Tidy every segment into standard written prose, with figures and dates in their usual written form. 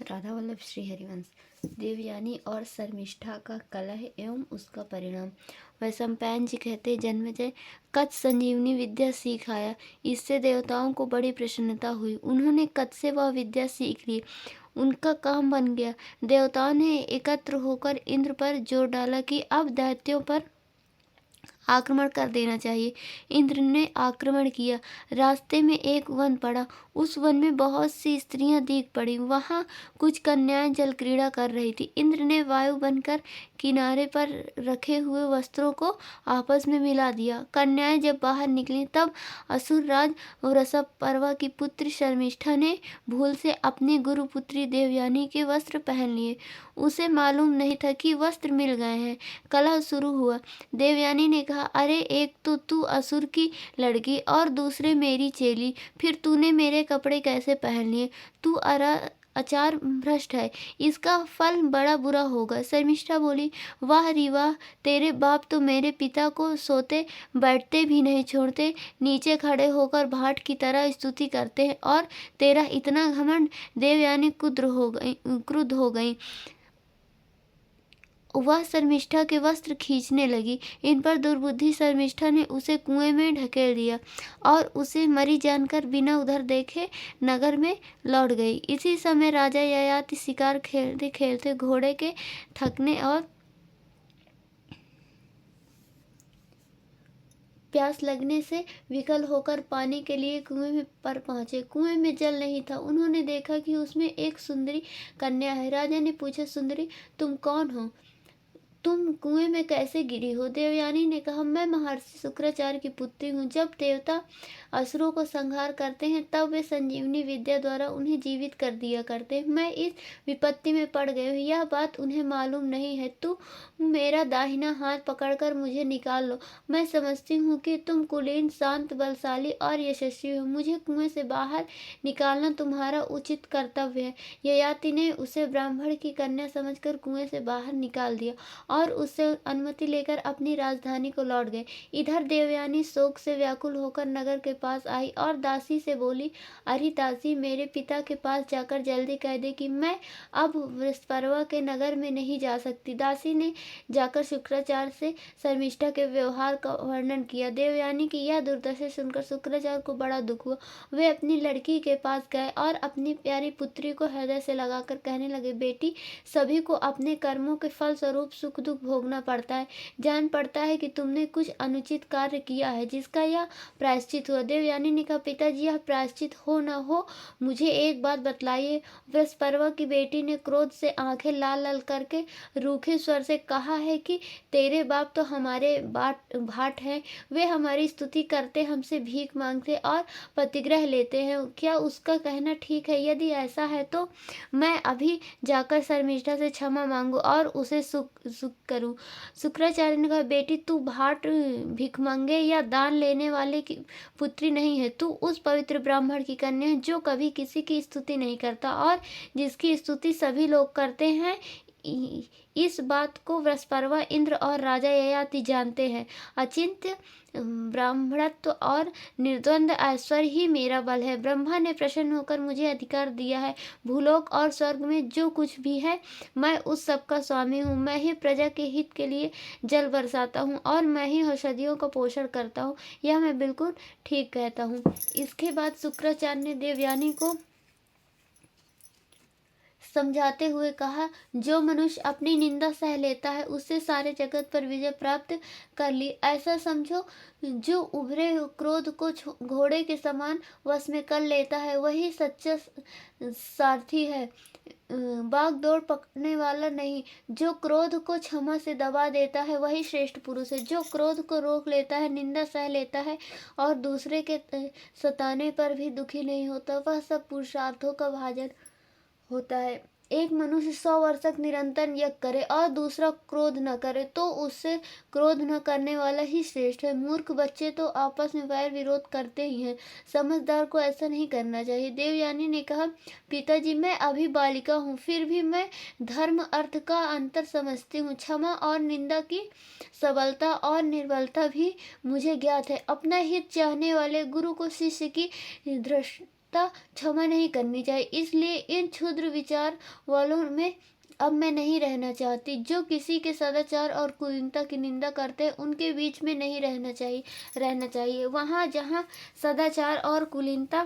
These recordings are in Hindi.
राधा वल्लभ श्री हरिवंश। देवयानी और शर्मिष्ठा का कलह एवं उसका परिणाम। वैशंपायन जी कहते, जन्मेजय कच्छ संजीवनी विद्या सीख आया। इससे देवताओं को बड़ी प्रसन्नता हुई। उन्होंने कच्छ से वह विद्या सीख ली। उनका काम बन गया। देवताओं ने एकत्र होकर इंद्र पर जोर डाला कि अब दैत्यों पर आक्रमण कर देना चाहिए। इंद्र ने आक्रमण किया। रास्ते में एक वन पड़ा। उस वन में बहुत सी स्त्रियां दिख पड़ी। वहां कुछ कन्याएं जल क्रीड़ा कर रही थी। इंद्र ने वायु बनकर किनारे पर रखे हुए वस्त्रों को आपस में मिला दिया। कन्याएं जब बाहर निकली तब असुर राज वृषपर्वा की पुत्री शर्मिष्ठा ने भूल से अपनी गुरुपुत्री देवयानी के वस्त्र पहन लिए। उसे मालूम नहीं था कि वस्त्र मिल गए हैं। कलह शुरू हुआ। देवयानी ने कहा, अरे एक तो तू असुर की लड़की और दूसरे मेरी चेली, फिर तूने मेरे कपड़े कैसे पहन लिए? तू आचार भ्रष्ट है, इसका फल बड़ा बुरा होगा। शर्मिष्ठा बोली, वाह री वाह, तेरे बाप तो मेरे पिता को सोते बैठते भी नहीं छोड़ते, नीचे खड़े होकर भाट की तरह स्तुति करते हैं, और तेरा इतना घमंड। देवयानी क्रुद्ध हो गई। वह शर्मिष्ठा के वस्त्र खींचने लगी। इन पर दुर्बुद्धि शर्मिष्ठा ने उसे कुएं में ढकेल दिया और उसे मरी जानकर बिना उधर देखे नगर में लौट गई। इसी समय राजा ययाति शिकार खेलते खेलते घोड़े के थकने और प्यास लगने से विकल होकर पानी के लिए कुएं में पर पहुंचे। कुएं में जल नहीं था। उन्होंने देखा कि उसमें एक सुंदरी कन्या है। राजा ने पूछा, सुंदरी तुम कौन हो? तुम कुएं में कैसे गिरी हो? देवयानी ने कहा, मैं महर्षि शुक्राचार्य की पुत्री हूँ। जब देवता असुरों को संहार करते हैं तब वे संजीवनी विद्या द्वारा उन्हें जीवित कर दिया करते हैं। मैं इस विपत्ति में पड़ गई हूँ, यह बात उन्हें मालूम नहीं है। तुम मेरा दाहिना हाथ पकड़कर मुझे निकाल लो। मैं समझती हूँ कि तुम कुलीन, शांत, बलशाली और यशस्वी हो। मुझे कुएं से बाहर निकालना तुम्हारा उचित कर्तव्य है। ययाति ने उसे ब्राह्मण की कन्या समझकर कुएं से बाहर निकाल दिया और उससे अनुमति लेकर अपनी राजधानी को लौट गए। इधर देवयानी शोक से व्याकुल होकर नगर के पास आई और दासी से बोली, अरे दासी, मेरे पिता के पास जाकर जल्दी कह दे कि मैं अब वृषपर्वा के नगर में नहीं जा सकती। दासी ने जाकर शुक्राचार्य से शर्मिष्ठा के व्यवहार का वर्णन किया। देवयानी की यह दुर्दशा सुनकर शुक्राचार्य को बड़ा दुख हुआ। वे अपनी लड़की के पास गए और अपनी प्यारी पुत्री को हृदय से लगाकर कहने लगे, बेटी, सभी को अपने कर्मों के फल स्वरूप सुख दुख भोगना पड़ता है। जान पड़ता है कि तुमने कुछ अनुचित कार्य किया है जिसका यह प्रायश्चित हुआ। देवयानी ने कहा, पिताजी, यह प्रायश्चित हो न हो मुझे एक बात बतलाइए। वृषपर्वा की बेटी ने क्रोध से आंखें लाल लाल करके रूखे स्वर से कहा है कि तेरे बाप तो हमारे भाट हैं। वे हमारी स्तुति करते, हमसे भीख मांगते और प्रतिग्रह लेते हैं। क्या उसका कहना ठीक है? यदि ऐसा है तो मैं अभी जाकर शर्मिष्ठा से क्षमा मांगू और उसे सुख करूं। शुक्राचार्य ने कहा, बेटी, तू भाट, भिखमंगे या दान लेने वाले की पुत्री नहीं है। तू उस पवित्र ब्राह्मण की कन्या है जो कभी किसी की स्तुति नहीं करता और जिसकी स्तुति सभी लोग करते हैं। इस बात को वृषपर्वा, इंद्र और राजा ययाति जानते हैं। अचिंत्य ब्राह्मणत्व और निर्द्वंद ऐश्वर्य ही मेरा बल है। ब्रह्मा ने प्रसन्न होकर मुझे अधिकार दिया है। भूलोक और स्वर्ग में जो कुछ भी है, मैं उस सब का स्वामी हूँ। मैं ही प्रजा के हित के लिए जल बरसाता हूँ और मैं ही औषधियों का पोषण करता हूँ। यह मैं बिल्कुल ठीक कहता हूँ। इसके बाद शुक्राचार्य ने देवयानी को समझाते हुए कहा, जो मनुष्य अपनी निंदा सह लेता है उससे सारे जगत पर विजय प्राप्त कर ली। ऐसा समझो, जो उभरे क्रोध को घोड़े के समान वश में कर लेता है वही सच्चा सारथी है, बाग दौड़ पकड़ने वाला नहीं। जो क्रोध को क्षमा से दबा देता है वही श्रेष्ठ पुरुष है। जो क्रोध को रोक लेता है, निंदा सह लेता है और दूसरे के सताने पर भी दुखी नहीं होता, वह सब पुरुषार्थों का भाजन होता है। एक मनुष्य 100 वर्ष तक निरंतर यज्ञ करे और दूसरा क्रोध न करे तो उससे क्रोध न करने वाला ही श्रेष्ठ है। मूर्ख बच्चे तो आपस में वैर विरोध करते ही हैं। समझदार को ऐसा नहीं करना चाहिए। देवयानी ने कहा, पिताजी, मैं अभी बालिका हूँ, फिर भी मैं धर्म अर्थ का अंतर समझती हूँ। क्षमा और निंदा की सबलता और निर्बलता भी मुझे ज्ञात है। अपना हित चाहने वाले गुरु को शिष्य की क्षमा नहीं करनी चाहिए। इसलिए इन क्षुद्र विचार वालों में अब मैं नहीं रहना चाहती। जो किसी के सदाचार और कुलीनता की निंदा करते हैं उनके बीच में नहीं रहना चाहिए। वहाँ जहाँ सदाचार और कुलीनता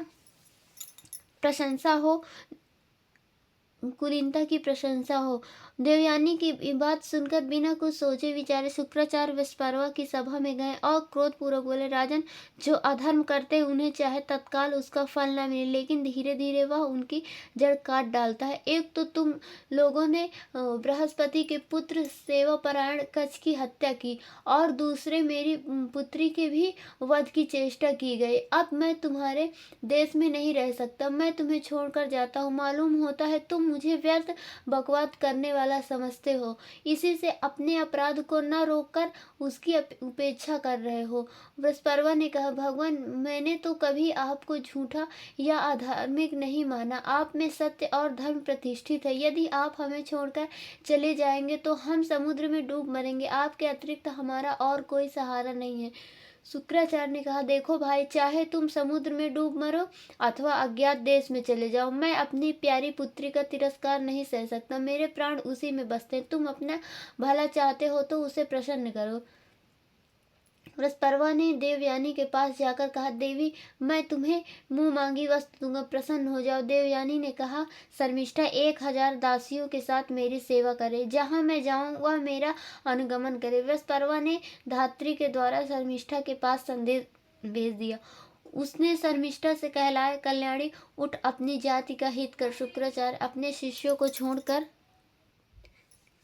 की प्रशंसा हो। देवयानी की बात सुनकर बिना कुछ सोचे विचारे शुक्राचार्य विस्परवा की सभा में गए और क्रोधपूर्वक बोले, राजन, जो अधर्म करते हैं उन्हें चाहे तत्काल उसका फल न मिले, लेकिन धीरे धीरे वह उनकी जड़ काट डालता है। एक तो तुम लोगों ने बृहस्पति के पुत्र सेवापरायण कच्छ की हत्या की, और दूसरे मेरी पुत्री के भी वध की चेष्टा की गई। अब मैं तुम्हारे देश में नहीं रह सकता। मैं तुम्हें छोड़कर जाता हूँ। मालूम होता है तुम मुझे व्यर्थ बकवाद करने वाला समझते हो। इसी से अपने अपराध को न रोककर उसकी उपेक्षा कर रहे हो। बृहस्पति ने कहा, भगवान, मैंने तो कभी आपको झूठा या अधार्मिक नहीं माना। आप में सत्य और धर्म प्रतिष्ठित है। यदि आप हमें छोड़कर चले जाएंगे तो हम समुद्र में डूब मरेंगे। आपके अतिरिक्त हमारा और कोई सहारा नहीं है। शुक्राचार्य ने कहा, देखो भाई, चाहे तुम समुद्र में डूब मरो अथवा अज्ञात देश में चले जाओ, मैं अपनी प्यारी पुत्री का तिरस्कार नहीं सह सकता। मेरे प्राण उसी में बसते हैं। तुम अपना भला चाहते हो तो उसे प्रसन्न करो। बृहस्पति ने देवयानी के पास जाकर कहा, देवी, मैं तुम्हें मुंह मांगी वस्तु दूंगा, प्रसन्न हो जाओ। देवयानी ने कहा, शर्मिष्ठा 1000 दासियों के साथ मेरी सेवा करे, जहां मैं जाऊं वह मेरा अनुगमन करे। बृहस्पति ने धात्री के द्वारा शर्मिष्ठा के पास संदेश भेज दिया। उसने शर्मिष्ठा से कहलाए, कल्याणी, उठ, अपनी जाति का हित कर। शुक्राचार्य अपने शिष्यों को छोड़कर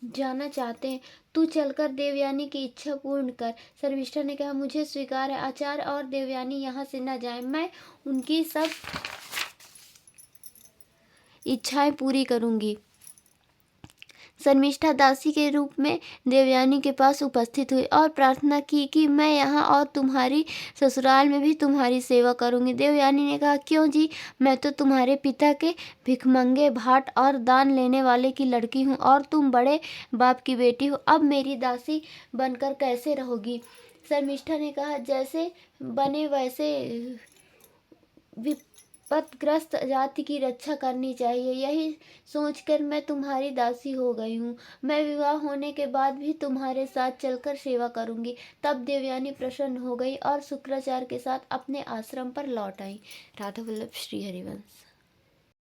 जाना चाहते हैं, तू चलकर देवयानी की इच्छा पूर्ण कर। शर्मिष्ठा ने कहा, मुझे स्वीकार है। आचार्य और देवयानी यहाँ से न जाएं। मैं उनकी सब इच्छाएं पूरी करूंगी। शर्मिष्ठा दासी के रूप में देवयानी के पास उपस्थित हुई और प्रार्थना की कि मैं यहाँ और तुम्हारी ससुराल में भी तुम्हारी सेवा करूंगी। देवयानी ने कहा, क्यों जी, मैं तो तुम्हारे पिता के भिखमंगे, भाट और दान लेने वाले की लड़की हूँ, और तुम बड़े बाप की बेटी हो। अब मेरी दासी बनकर कैसे रहोगी? शर्मिष्ठा ने कहा, जैसे बने वैसे विपदग्रस्त जाति की रक्षा करनी चाहिए। यही सोचकर मैं तुम्हारी दासी हो गई हूँ। मैं विवाह होने के बाद भी तुम्हारे साथ चलकर सेवा करूंगी। तब देवयानी प्रसन्न हो गई और शुक्राचार्य के साथ अपने आश्रम पर लौट आई। राधा वल्लभ श्री हरिवंश।